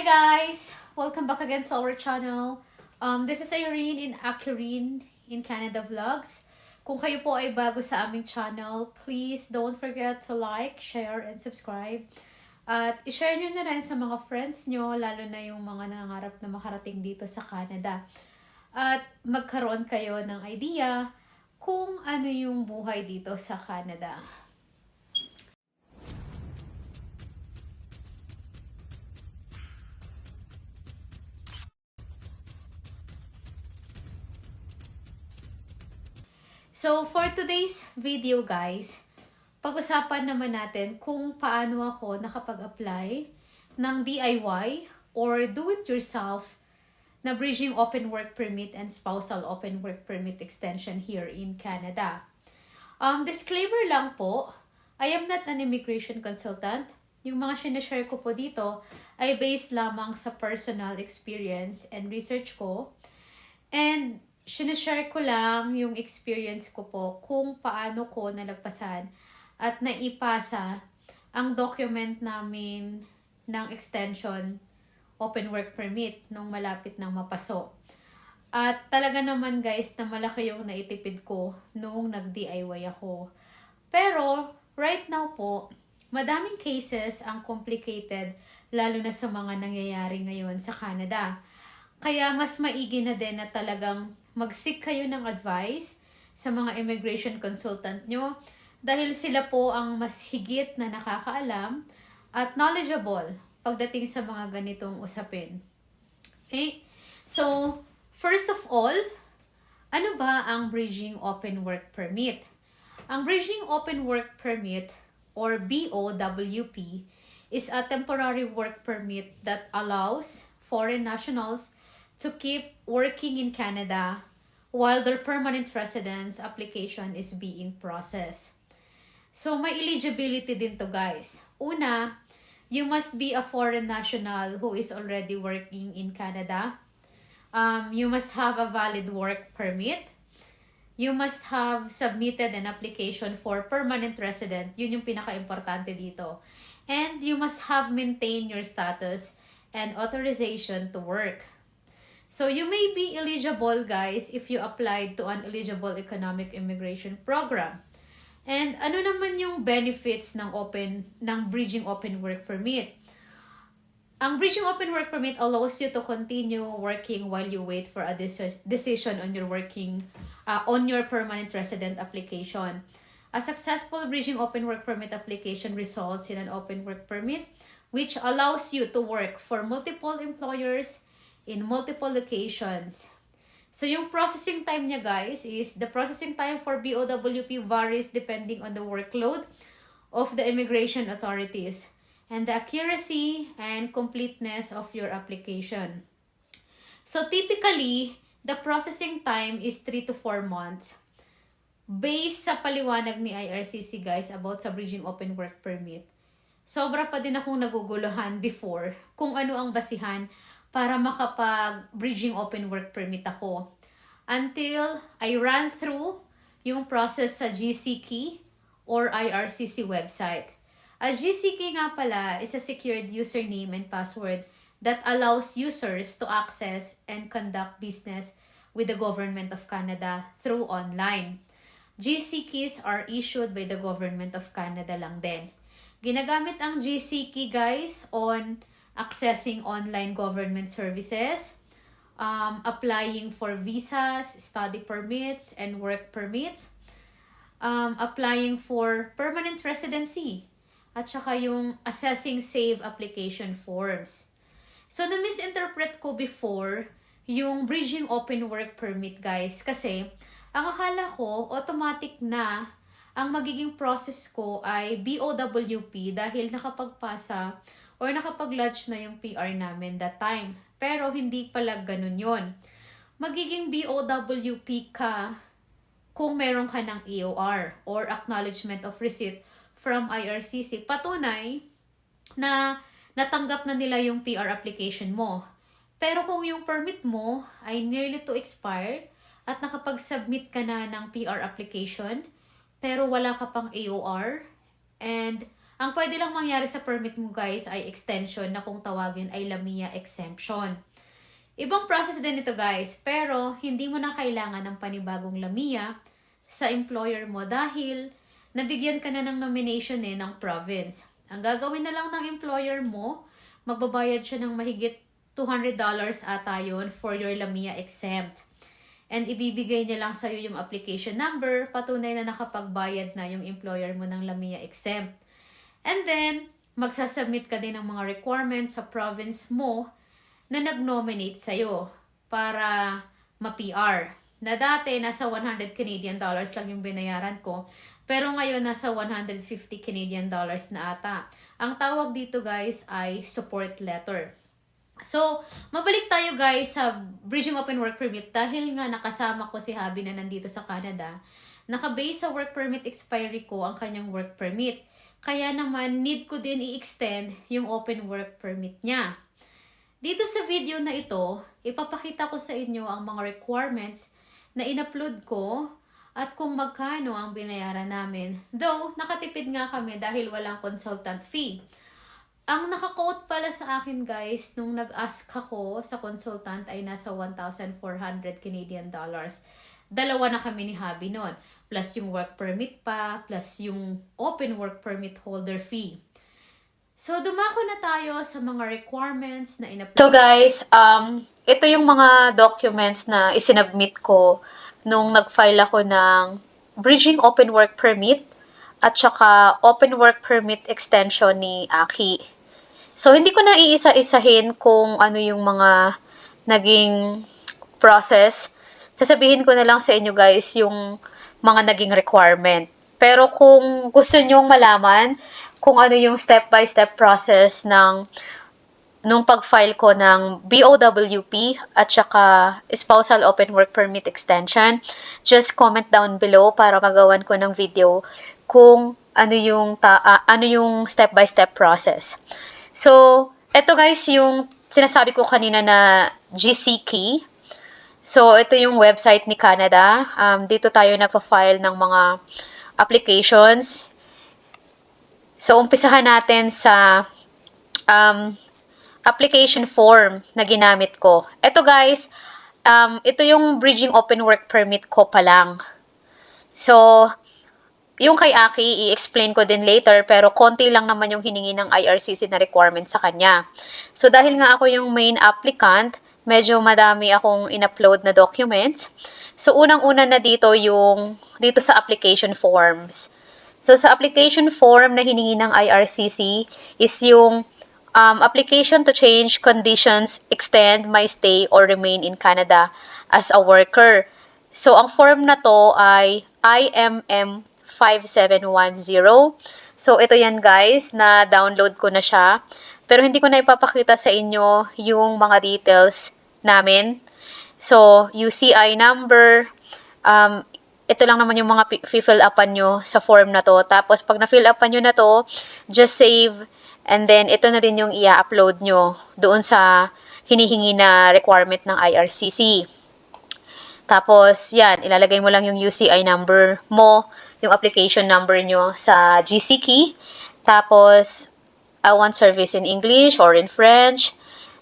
guys! Welcome back again to our channel. This is Irene in Akirine in Canada Vlogs. Kung kayo po ay bago sa aming channel, please don't forget to like, share, and subscribe. At i-share nyo na rin sa mga friends nyo, lalo na yung mga nangangarap na makarating dito sa Canada. At magkaroon kayo ng idea kung ano yung buhay dito sa Canada. So, for today's video guys, pag-usapan naman natin kung paano ako nakapag-apply ng DIY or do-it-yourself na Bridging Open Work Permit and Spousal Open Work Permit Extension here in Canada. Disclaimer lang po, I am not an immigration consultant. Yung mga sinashare ko po dito ay based lamang sa personal experience and research ko. And sinashare ko lang yung experience ko po kung paano ko nalagpasan at naipasa ang document namin ng extension open work permit nung malapit ng mapaso. At talaga naman guys na malaki yung naitipid ko nung nag-DIY ako. Pero right now po, madaming cases ang complicated lalo na sa mga nangyayari ngayon sa Canada. Kaya mas maigi na din na talagang mag-seek kayo ng advice sa mga immigration consultant nyo dahil sila po ang mas higit na nakakaalam at knowledgeable pagdating sa mga ganitong usapin. Okay? So, first of all, ano ba ang Bridging Open Work Permit? Ang Bridging Open Work Permit or BOWP is a temporary work permit that allows foreign nationals to keep working in Canada while their permanent residence application is being processed. So, may eligibility din to guys. Una, you must be a foreign national who is already working in Canada. You must have a valid work permit. You must have submitted an application for permanent resident. Yun yung pinaka-importante dito. And you must have maintained your status and authorization to work. So, you may be eligible, guys, if you applied to an eligible economic immigration program. And ano naman yung benefits ng Bridging Open Work Permit? Ang Bridging Open Work Permit allows you to continue working while you wait for a decision on your permanent resident application. A successful Bridging Open Work Permit application results in an open work permit, which allows you to work for multiple employers in multiple locations. So, yung processing time niya, guys, is the processing time for BOWP varies depending on the workload of the immigration authorities and the accuracy and completeness of your application. So, typically, the processing time is 3 to 4 months. Based sa paliwanag ni IRCC, guys, about sa Bridging Open Work Permit, sobra pa din akong naguguluhan before kung ano ang basihan para makapag-Bridging Open Work Permit ako. Until I ran through yung process sa GCKey or IRCC website. A GCKey nga pala is a secured username and password that allows users to access and conduct business with the Government of Canada through online. GCKeys are issued by the Government of Canada lang din. Ginagamit ang GCKey, guys, on accessing online government services, applying for visas, study permits, and work permits, applying for permanent residency, at saka yung assessing save application forms. So, na-misinterpret ko before yung Bridging Open Work Permit, guys, kasi ang akala ko, automatic na ang magiging process ko ay BOWP dahil nakapagpasa or nakapag-lodge na yung PR namin that time. Pero hindi pala ganun yon. Magiging BOWP ka kung meron ka ng EOR or Acknowledgement of Receipt from IRCC. Patunay na natanggap na nila yung PR application mo. Pero kung yung permit mo ay nearly to expire at nakapag-submit ka na ng PR application pero wala ka pang AOR and Ang pwede lang mangyari sa permit mo guys ay extension na kung tawagin ay LAMIA exemption. Ibang process din ito guys, pero hindi mo na kailangan ng panibagong LAMIA sa employer mo dahil nabigyan ka na ng nomination ng province. Ang gagawin na lang ng employer mo, magbabayad siya ng mahigit $200 ata yun for your LAMIA exempt. And ibibigay niya lang sa'yo yung application number, patunay na nakapagbayad na yung employer mo ng LAMIA exempt. And then, magsasubmit ka din ng mga requirements sa province mo na nag-nominate sa'yo para ma-PR. Na dati, nasa 100 Canadian dollars lang yung binayaran ko. Pero ngayon, nasa 150 Canadian dollars na ata. Ang tawag dito guys ay support letter. So, mabalik tayo guys sa Bridging Open Work Permit dahil nga nakasama ko si Habi na nandito sa Canada. Naka-base sa work permit expiry ko ang kanyang work permit. Kaya naman, need ko din i-extend yung open work permit niya. Dito sa video na ito, ipapakita ko sa inyo ang mga requirements na in-upload ko at kung magkano ang binayaran namin. Though, nakatipid nga kami dahil walang consultant fee. Ang naka-quote pala sa akin guys, nung nag-ask ako sa consultant ay nasa 1,400 Canadian dollars. Dalawa na kami ni Habi nun. Plus yung work permit pa, plus yung open work permit holder fee. So, dumako na tayo sa mga requirements na in-upload. So guys, ito yung mga documents na isinubmit ko nung nag-file ako ng Bridging Open Work Permit at saka Open Work Permit extension ni Aki. So, hindi ko na iisa-isahin kung ano yung mga naging process. Sasabihin ko na lang sa inyo guys yung mga naging requirement. Pero kung gusto nyong malaman kung ano yung step-by-step process nung pag-file ko ng BOWP at saka Spousal Open Work Permit Extension, just comment down below para magawan ko ng video kung ano yung step-by-step process. So, eto guys yung sinasabi ko kanina na GCKey. So, ito yung website ni Canada. Dito tayo nagpa-file ng mga applications. So, umpisahan natin sa application form na ginamit ko. Ito guys, ito yung Bridging Open Work Permit ko pa lang. So, yung kay Aki, i-explain ko din later, pero konti lang naman yung hiningi ng IRCC na requirement sa kanya. So, dahil nga ako yung main applicant, medyo madami akong in-upload na documents. So, unang-una na dito sa application forms. So, sa application form na hiningi ng IRCC is yung application to change conditions, extend my stay or remain in Canada as a worker. So, ang form na to ay IMM 5710. So, ito yan guys, na-download ko na siya. Pero hindi ko na ipapakita sa inyo yung mga details namin. So, UCI number, ito lang naman yung mga fill upan nyo sa form na to. Tapos, pag na-fill upan nyo na to, just save. And then, ito na din yung i-upload nyo doon sa hinihingi na requirement ng IRCC. Tapos, yan, ilalagay mo lang yung UCI number mo, yung application number nyo sa GCKey. Tapos, I want service in English or in French.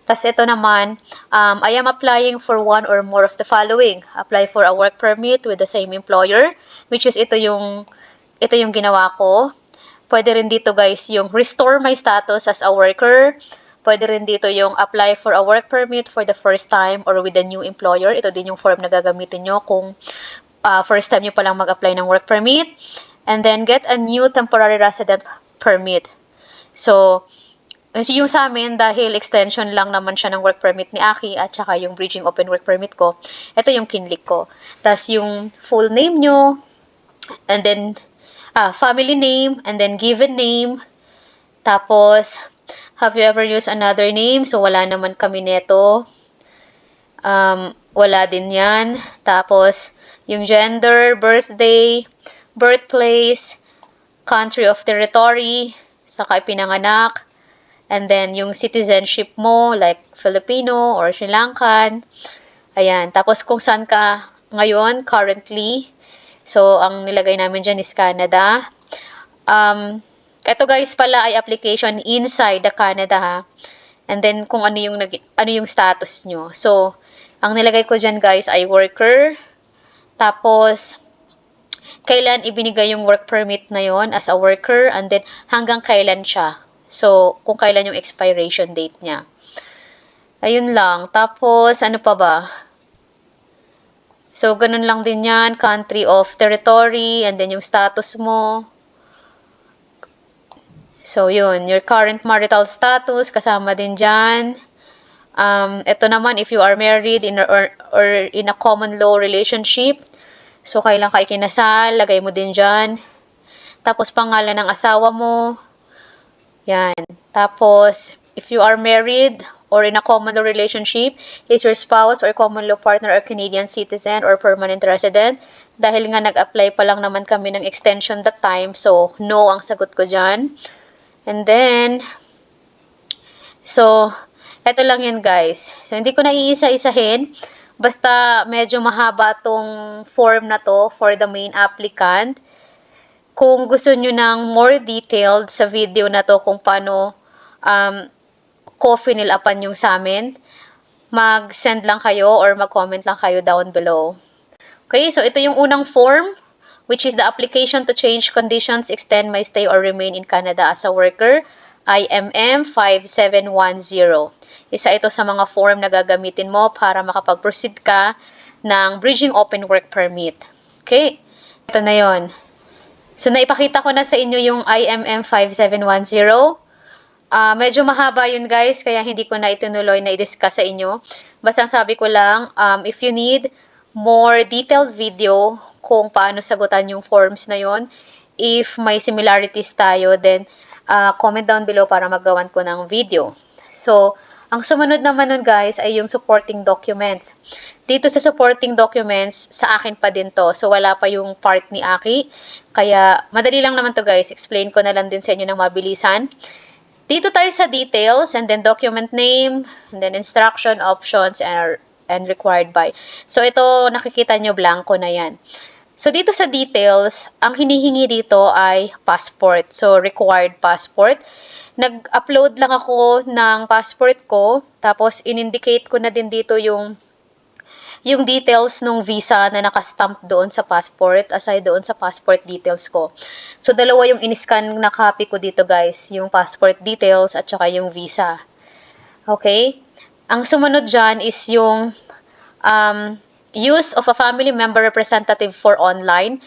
Tapos ito naman, I am applying for one or more of the following. Apply for a work permit with the same employer, which is ito yung ginawa ko. Pwede rin dito guys yung restore my status as a worker. Pwede rin dito yung apply for a work permit for the first time or with a new employer. Ito din yung form na gagamitin nyo kung first time nyo palang mag-apply ng work permit. And then get a new temporary resident permit. So, yung sa amin, dahil extension lang naman siya ng work permit ni Aki at saka yung Bridging Open Work Permit ko, ito yung kinlik ko. Tapos yung full name nyo, and then family name, and then given name. Tapos, have you ever used another name? So, wala naman kami neto. Wala din yan. Tapos, yung gender, birthday, birthplace, country of territory, saka pinanganak. And then, yung citizenship mo, like Filipino or Sri Lankan. Ayan. Tapos, kung saan ka ngayon, currently. So, ang nilagay namin dyan is Canada. Ito guys pala ay application inside the Canada ha. And then kung ano yung status nyo. So, ang nilagay ko dyan guys ay worker. Tapos, kailan ibinigay yung work permit na yon as a worker, and then hanggang kailan siya. So, kung kailan yung expiration date niya. Ayun lang. Tapos, ano pa ba? So, ganun lang din yan. Country of territory, and then yung status mo. So, yun. Your current marital status, kasama din dyan. Ito naman, if you are married or in a common law relationship. So, kailan ka ikinasal, lagay mo din dyan. Tapos, pangalan ng asawa mo. Yan. Tapos, if you are married or in a common law relationship, is your spouse or common law partner a Canadian citizen or permanent resident? Dahil nga nag-apply pa lang naman kami ng extension that time, so no ang sagot ko dyan. And then, so, eto lang yan guys. So, hindi ko na iisa-isahin. Basta medyo mahaba tong form na to for the main applicant. Kung gusto nyo ng more detailed sa video na to kung paano ko fill upan yung sa amin, mag-send lang kayo or mag-comment lang kayo down below. Okay, so ito yung unang form, which is the application to change conditions, extend my stay or remain in Canada as a worker, IMM 5710. Isa ito sa mga form na gagamitin mo para makapag-proceed ka ng Bridging Open Work Permit. Okay, ito na yon. So, naipakita ko na sa inyo yung IMM 5710. Medyo mahaba yun guys, kaya hindi ko na itinuloy na i-discuss sa inyo. Basta sabi ko lang, if you need more detailed video kung paano sagutan yung forms na yon, if may similarities tayo, then comment down below para magawan ko ng video. So, ang sumunod naman nun guys ay yung supporting documents. Dito sa supporting documents, sa akin pa din to. So, wala pa yung part ni Aki. Kaya, madali lang naman to guys. Explain ko na lang din sa inyo ng mabilisan. Dito tayo sa details, and then document name, and then instruction, options, and required by. So, ito, nakikita nyo, blanco na yan. So, dito sa details, ang hinihingi dito ay passport. So, required passport. Nag-upload lang ako ng passport ko, tapos in-indicate ko na din dito yung details ng visa na nakastamp doon sa passport, aside doon sa passport details ko. So, dalawa yung in-scan na copy ko dito guys, yung passport details at saka yung visa. Okay? Ang sumunod dyan is yung use of a family member representative for online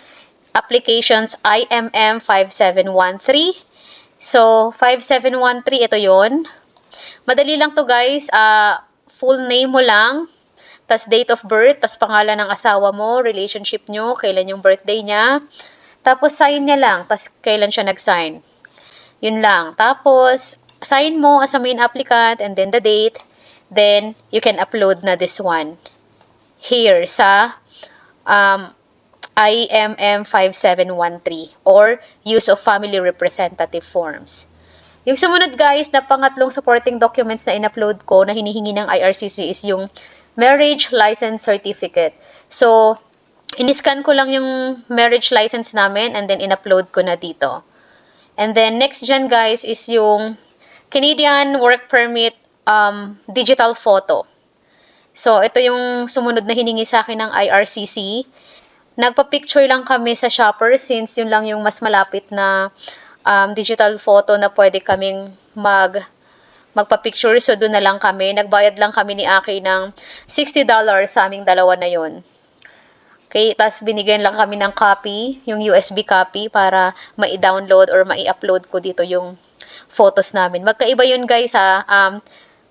applications IMM 5713. So, 5713, ito yon. Madali lang to guys, full name mo lang, tas date of birth, tas pangalan ng asawa mo, relationship nyo, kailan yung birthday niya. Tapos, sign niya lang, tas kailan siya nag-sign. Yun lang. Tapos, sign mo as a main applicant, and then the date. Then, you can upload na this one. Here, sa IMM 5713, or use of family representative forms. Yung sumunod guys, na pangatlong supporting documents na in-upload ko, na hinihingi ng IRCC is yung marriage license certificate. So, in-scan ko lang yung marriage license namin and then in-upload ko na dito. And then, next dyan guys is yung Canadian Work Permit digital photo. So, ito yung sumunod na hiningi sa akin ng IRCC. Nagpa-picture lang kami sa Shopper since yun lang yung mas malapit na digital photo na pwede kaming magpa-picture, so doon na lang kami. Nagbayad lang kami ni Aki ng $60 sa aming dalawa na yon. Okay, tapos binigyan lang kami ng copy, yung USB copy, para mai-download or mai-upload ko dito yung photos namin. Magkaiba yun guys ha.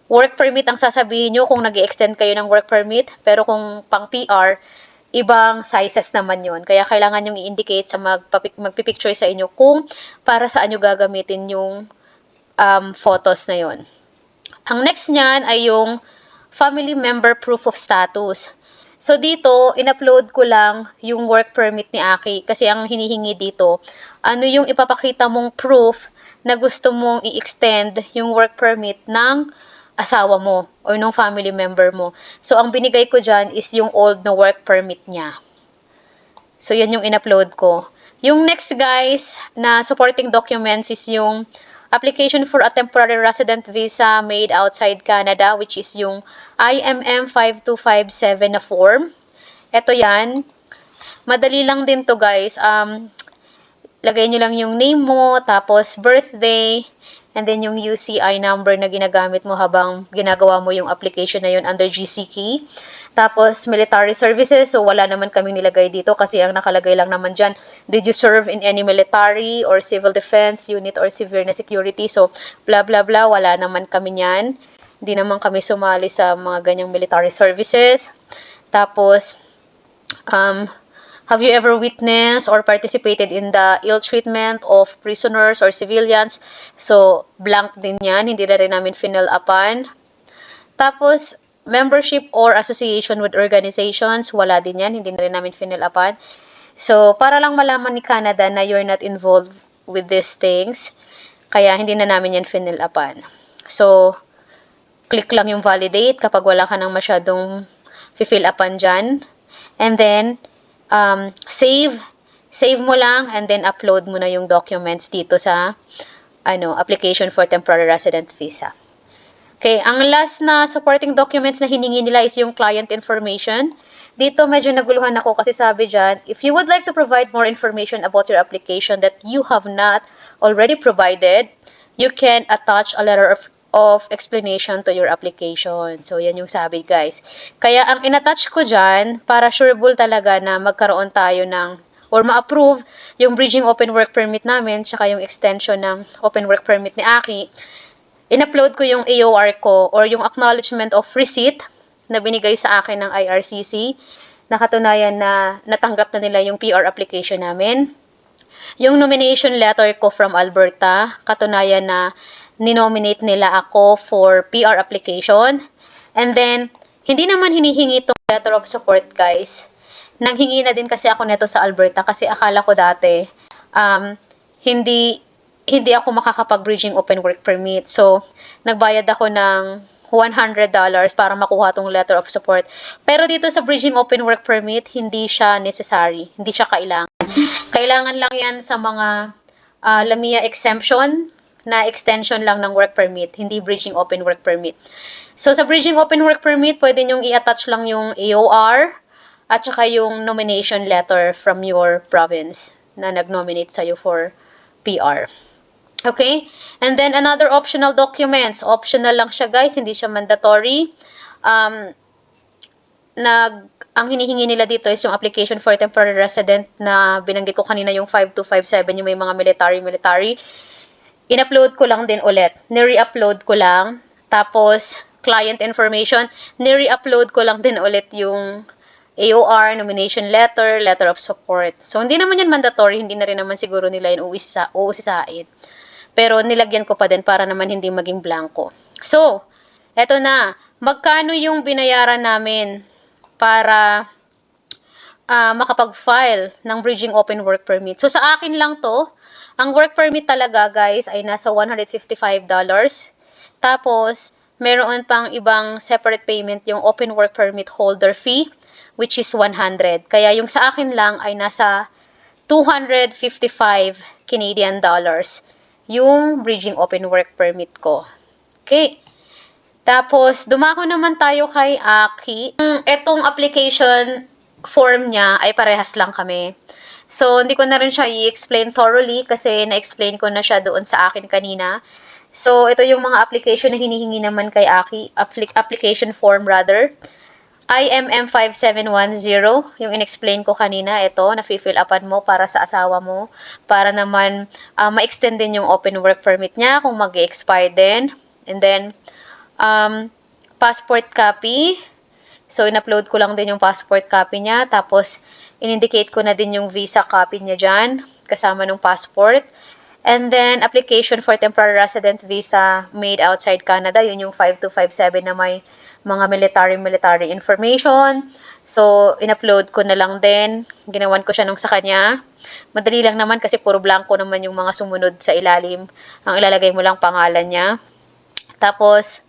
Work permit ang sasabihin nyo kung nag-extend kayo ng work permit, pero kung pang PR, ibang sizes naman yun. Kaya kailangan yung i-indicate sa magpipicture sa inyo kung para saan nyo gagamitin yung photos na yon. Ang next niyan ay yung family member proof of status. So, dito, in-upload ko lang yung work permit ni Aki. Kasi ang hinihingi dito, ano yung ipapakita mong proof na gusto mong i-extend yung work permit ng asawa mo or ng family member mo. So, ang binigay ko dyan is yung old na work permit niya. So, yan yung in-upload ko. Yung next guys na supporting documents is yung application for a temporary resident visa made outside Canada, which is yung IMM 5257 na form. Ito yan. Madali lang din to guys. Lagay nyo lang yung name mo, tapos birthday, and then yung UCI number na ginagamit mo habang ginagawa mo yung application na yun under GCKey. Tapos, military services. So, wala naman kaming nilagay dito kasi ang nakalagay lang naman dyan, did you serve in any military or civil defense unit or severe na security? So, blah, blah, blah. Wala naman kami yan. Hindi naman kami sumali sa mga ganyang military services. Tapos, have you ever witnessed or participated in the ill treatment of prisoners or civilians? So, blank din yan. Hindi na rin namin final-upan. Tapos, membership or association with organizations, wala din yan. Hindi na rin namin final-upan. So, para lang malaman ni Canada na you're not involved with these things, kaya hindi na namin yan final-upan. So, click lang yung validate kapag wala ka nang masyadong fill-upan dyan. And then, save mo lang and then upload mo na yung documents dito sa application for temporary resident visa. Okay, ang last na supporting documents na hiningi nila is yung client information. Dito medyo naguluhan ako kasi sabi dyan, if you would like to provide more information about your application that you have not already provided, you can attach a letter of explanation to your application. So, yan yung sabi, guys. Kaya, ang inattach ko dyan, para sureable talaga na magkaroon tayo ng, or ma-approve yung bridging open work permit namin, tsaka yung extension ng open work permit ni Aki, in-upload ko yung AOR ko, or yung acknowledgement of receipt, na binigay sa akin ng IRCC, nakatunayan na natanggap na nila yung PR application namin. Yung nomination letter ko from Alberta, katunayan na ninominate nila ako for PR application. And then, hindi naman hinihingi itong letter of support, guys. Nanghingi na din kasi ako neto sa Alberta kasi akala ko dati, hindi ako makakapag-bridging open work permit. So, nagbayad ako ng $100 para makuha tong letter of support. Pero dito sa bridging open work permit, hindi siya necessary. Hindi siya kailangan. Kailangan lang yan sa mga LAMIA exemption na extension lang ng work permit, hindi bridging open work permit. So, sa bridging open work permit, pwede nyong i-attach lang yung AOR at saka yung nomination letter from your province na nag-nominate sa'yo for PR. Okay? And then, another optional documents. Optional lang siya, guys. Hindi siya mandatory. Ang hinihingi nila dito is yung application for temporary resident na binanggit ko kanina yung 5257, yung may mga military. In-upload ko lang din ulit. Nire-upload ko lang. Tapos, client information. Nire-upload ko lang din ulit yung AOR, nomination letter, letter of support. So, hindi naman yan mandatory. Hindi na rin naman siguro nila yun uusisain. Pero, nilagyan ko pa din para naman hindi maging blanco. So, eto na. Magkano yung binayaran namin para makapag-file ng bridging open work permit? So, sa akin lang to. Ang work permit talaga, guys, ay nasa $155. Tapos, meron pang ibang separate payment yung open work permit holder fee, which is 100. Kaya yung sa akin lang ay nasa 255 Canadian dollars yung bridging open work permit ko. Okay. Tapos, dumako naman tayo kay Aki. Etong application form niya ay parehas lang kami. So, hindi ko na rin siya i-explain thoroughly kasi na-explain ko na siya doon sa akin kanina. So, ito yung mga application na hinihingi naman kay Aki. Application form rather. IMM 5710, yung in-explain ko kanina, ito, na-fill upan mo para sa asawa mo. Para naman ma-extend din yung open work permit niya kung mag-expire din. And then, passport copy. So, in-upload ko lang din yung passport copy niya. Tapos, in-indicate ko na din yung visa copy niya dyan, kasama ng passport. And then, application for temporary resident visa made outside Canada. Yun yung 5257 na may mga military information. So, in-upload ko na lang din. Ginawan ko siya nung sa kanya. Madali lang naman kasi puro blanco naman yung mga sumunod sa ilalim. Ang ilalagay mo lang pangalan niya. Tapos,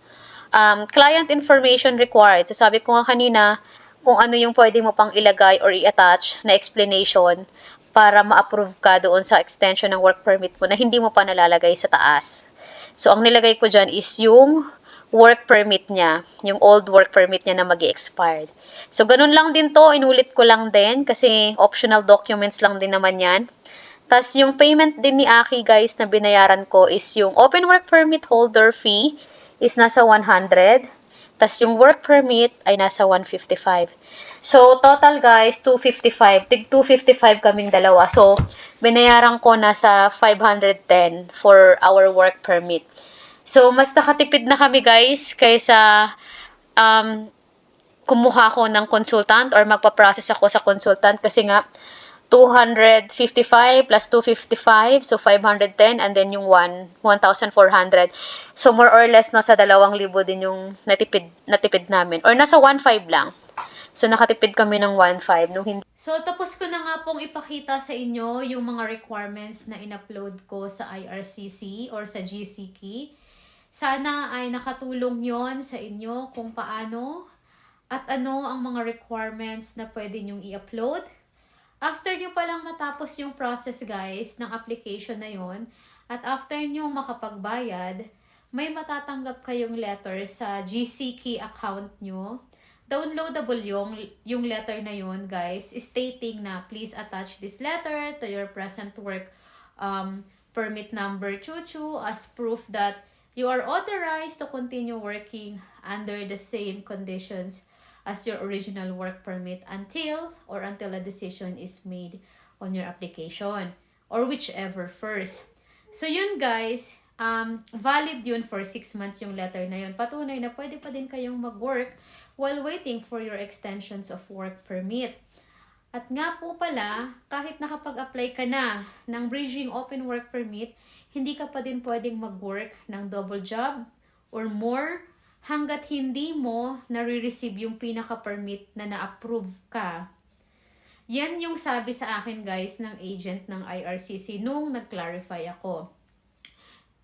client information required. So, sabi ko nga kanina, kung ano yung pwede mo pang ilagay or i-attach na explanation para ma-approve ka doon sa extension ng work permit mo na hindi mo pa nalalagay sa taas. So, ang nilagay ko dyan is yung work permit niya, yung old work permit niya na mag-expired. So, ganun lang din to, inulit ko lang din kasi optional documents lang din naman yan. Tapos, yung payment din ni Aki, guys, na binayaran ko is yung open work permit holder fee is nasa 100. Tapos, yung work permit ay nasa 155. So, total, guys, 255. Tig 255 kaming dalawa. So, binayaran ko nasa 510 for our work permit. So, mas nakatipid na kami, guys, kaysa kumuha ko ng consultant or magpa-process ako sa consultant kasi nga 255 plus 255, so 510, and then yung 1,400. So, more or less, nasa 2,000 din yung natipid namin. Or nasa 1,500 lang. So, nakatipid kami ng 1,500. Nung hindi. So, tapos ko na nga pong ipakita sa inyo yung mga requirements na in-upload ko sa IRCC or sa GCKey. Sana ay nakatulong yon sa inyo kung paano at ano ang mga requirements na pwede nyong i-upload. After nyo palang matapos yung process, guys, ng application na yon, at after nyo makapagbayad, may matatanggap kayong letter sa GCKey account nyo. Downloadable yung letter na yon, guys, stating na please attach this letter to your present work permit number chuchu as proof that you are authorized to continue working under the same conditions as your original work permit until a decision is made on your application or whichever first. So yun, guys, valid yun for 6 months yung letter na yun. Patunay na pwede pa din kayong mag-work while waiting for your extensions of work permit. At nga po pala, kahit nakapag-apply ka na ng bridging open work permit, hindi ka pa din pwedeng mag-work ng double job or more hanggat hindi mo nare-receive yung pinaka-permit na na-approve ka. Yan yung sabi sa akin, guys, ng agent ng IRCC nung nag-clarify ako.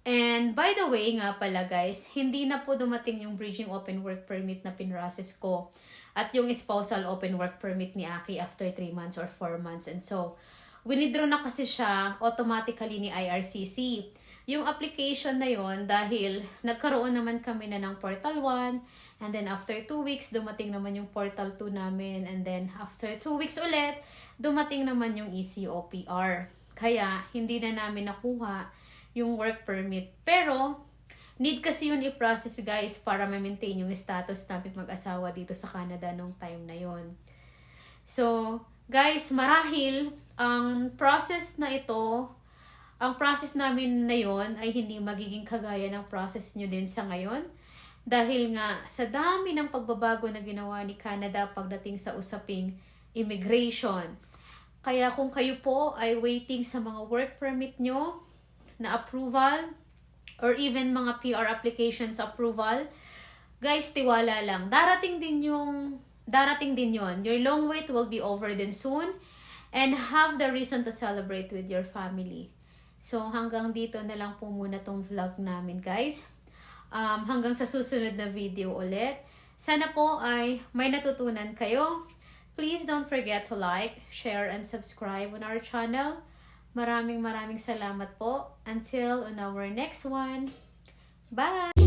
And by the way nga pala, guys, hindi na po dumating yung bridging open work permit na pinrocess ko at yung spousal open work permit ni Aki after 3 months or 4 months. And so, winidraw na kasi siya automatically ni IRCC. Yung application na yon dahil nagkaroon naman kami na ng Portal 1 and then after 2 weeks, dumating naman yung Portal 2 namin and then after 2 weeks ulit, dumating naman yung ECOPR. Kaya, hindi na namin nakuha yung work permit. Pero, need kasi yun i-process, guys, para ma-maintain yung status namin mag-asawa dito sa Canada nung time na yon. So, guys, marahil ang process namin na yon ay hindi magiging kagaya ng process nyo din sa ngayon. Dahil nga, sa dami ng pagbabago na ginawa ni Canada pagdating sa usaping immigration. Kaya kung kayo po ay waiting sa mga work permit nyo na approval or even mga PR applications approval, guys, tiwala lang. Darating din yon. Your long wait will be over din soon and have the reason to celebrate with your family. So, hanggang dito na lang po muna tong vlog namin, guys. Hanggang sa susunod na video ulit. Sana po ay may natutunan kayo. Please don't forget to like, share, and subscribe on our channel. Maraming salamat po. Until on our next one. Bye!